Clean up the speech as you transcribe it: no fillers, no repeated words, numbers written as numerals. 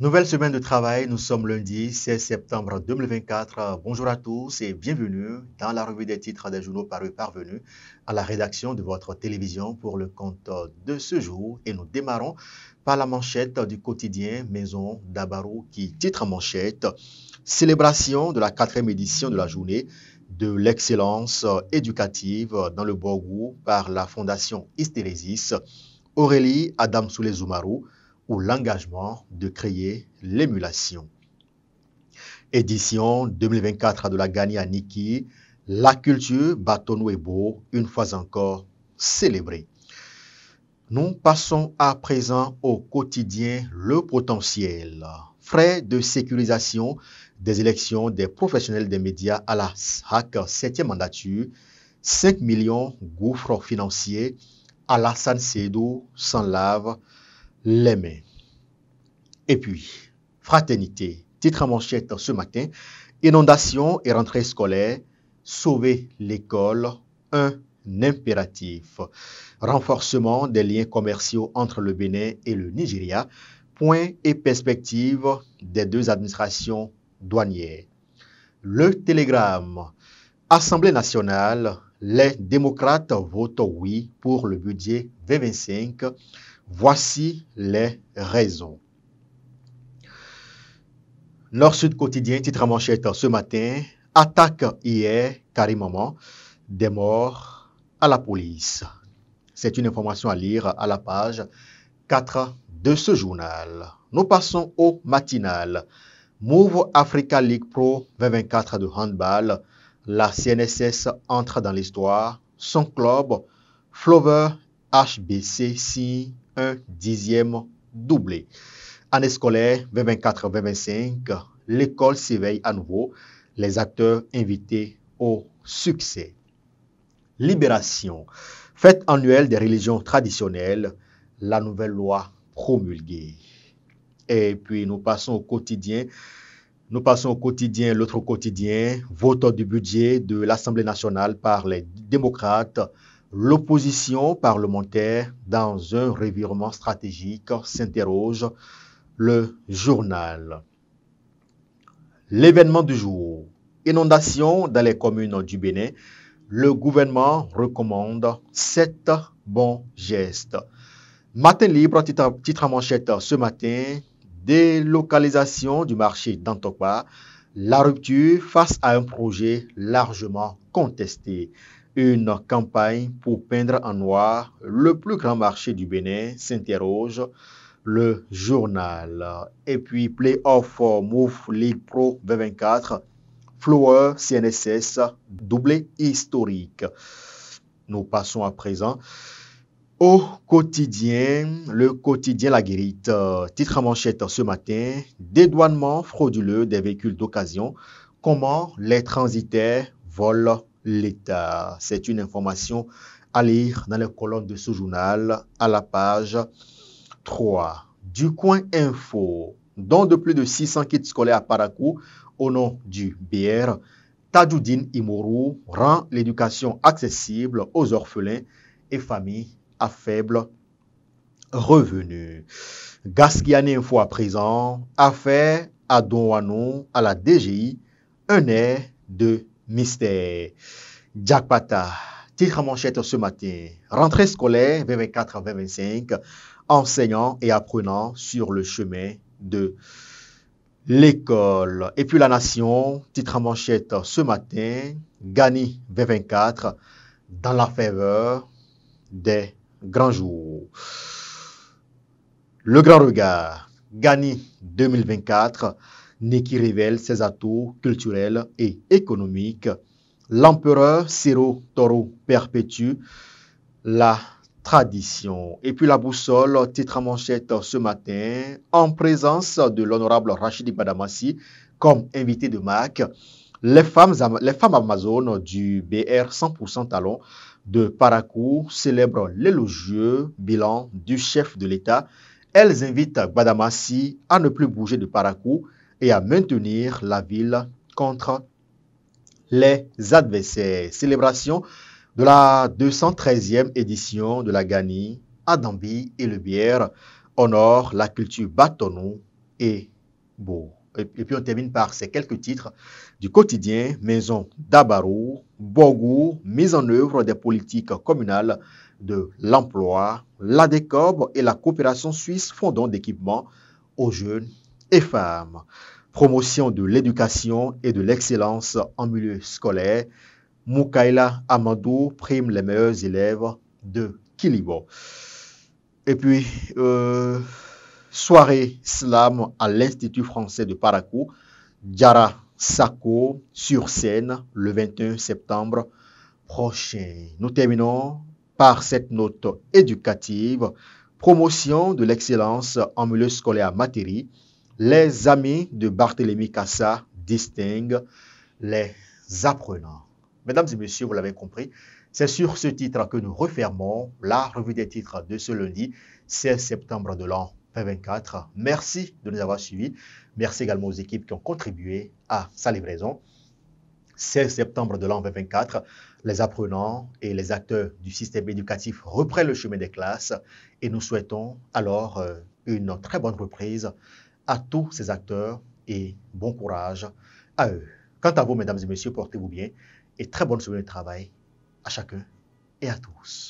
Nouvelle semaine de travail, nous sommes lundi 16 septembre 2024. Bonjour à tous et bienvenue dans la revue des titres des journaux parvenus à la rédaction de votre télévision pour le compte de ce jour. Et nous démarrons par la manchette du quotidien Maison d'Abarou qui titre en manchette célébration de la 4e édition de la journée de l'excellence éducative dans le Borgou par la Fondation Hystérésis, Aurélie Adam Soulé Zoumarou, ou l'engagement de créer l'émulation. Édition 2024 de la Gani à Niki, la culture Batonou et Beau, une fois encore célébrée. Nous passons à présent au quotidien Le Potentiel. Frais de sécurisation des élections des professionnels des médias à la SHAC 7e mandature, 5 millions gouffres financiers, Alassane Sédou s'en lave les mains. Et puis, fraternité, titre en manchette ce matin, inondation et rentrée scolaire, sauver l'école, un impératif. Renforcement des liens commerciaux entre le Bénin et le Nigeria, point et perspective des deux administrations douanières. Le télégramme, Assemblée nationale, les démocrates votent oui pour le budget 2025. Voici les raisons. Nord-Sud quotidien, titre en manchette ce matin, attaque hier, Karim Maman, des morts à la police. C'est une information à lire à la page 4 de ce journal. Nous passons au matinal. Move Africa League Pro 2024 de handball. La CNSS entre dans l'histoire. Son club, Flower HBC, signe un 10e doublé. Année scolaire 2024-2025, l'école s'éveille à nouveau. Les acteurs invités au succès. Libération. Fête annuelle des religions traditionnelles. La nouvelle loi promulguée. Et puis nous passons au quotidien. L'autre quotidien, vote du budget de l'Assemblée nationale par les démocrates. L'opposition parlementaire dans un revirement stratégique s'interroge. Le journal. L'événement du jour. Inondation dans les communes du Bénin. Le gouvernement recommande 7 bons gestes. Matin libre, titre en manchette ce matin. Délocalisation du marché d'Antokwa. La rupture face à un projet largement contesté. Une campagne pour peindre en noir le plus grand marché du Bénin s'interroge. Le journal. Et puis, Playoff Move League Pro 2024, Flower CNSS, doublé historique. Nous passons à présent au quotidien, le quotidien La Guérite. Titre en manchette ce matin, dédouanement frauduleux des véhicules d'occasion. Comment les transitaires volent l'État. C'est une information à lire dans les colonnes de ce journal à la page 3. Du coin info, don de plus de 600 kits scolaires à Parakou au nom du BR, Tadjoudine Imourou rend l'éducation accessible aux orphelins et familles à faible revenu. Gasquiani Info à présent, affaire à Donwano à la DGI, un air de mystère. Jackpata, titre en manchette ce matin, rentrée scolaire 2024-2025, enseignants et apprenants sur le chemin de l'école. Et puis la Nation, titre en manchette ce matin, Gani 2024 dans la faveur des grands jours. Le Grand Regard, Gani 2024, Neki révèle ses atouts culturels et économiques. L'empereur Ciro Toro perpétue la tradition. Et puis la boussole, titre en manchette ce matin, en présence de l'honorable Rachidi Badamassi comme invité de marque, les femmes amazones du BR 100% talon de Parakou célèbrent l'élogieux bilan du chef de l'État. Elles invitent Badamassi à ne plus bouger de Parakou et à maintenir la ville contre les adversaires. Célébration de la 213e édition de la Gani à Dambi et le Bière honore la culture Batonou et beau. Et puis on termine par ces quelques titres du quotidien Maison d'Abarou, Bogou, mise en œuvre des politiques communales de l'emploi, la DECOB et la coopération suisse fondant d'équipements aux jeunes et femmes. Promotion de l'éducation et de l'excellence en milieu scolaire. Moukaila Amadou prime les meilleurs élèves de Kilibo. Et puis, soirée slam à l'Institut français de Parakou, Diara Sako sur scène le 21 septembre prochain. Nous terminons par cette note éducative. Promotion de l'excellence en milieu scolaire à Materi. Les amis de Barthélemy Cassa distinguent les apprenants. Mesdames et messieurs, vous l'avez compris, c'est sur ce titre que nous refermons la revue des titres de ce lundi 16 septembre de l'an 2024. Merci de nous avoir suivis. Merci également aux équipes qui ont contribué à sa livraison. 16 septembre de l'an 2024, les apprenants et les acteurs du système éducatif reprennent le chemin des classes et nous souhaitons alors une très bonne reprise à tous ces acteurs et bon courage à eux. Quant à vous, mesdames et messieurs, portez-vous bien et très bonne semaine de travail à chacun et à tous.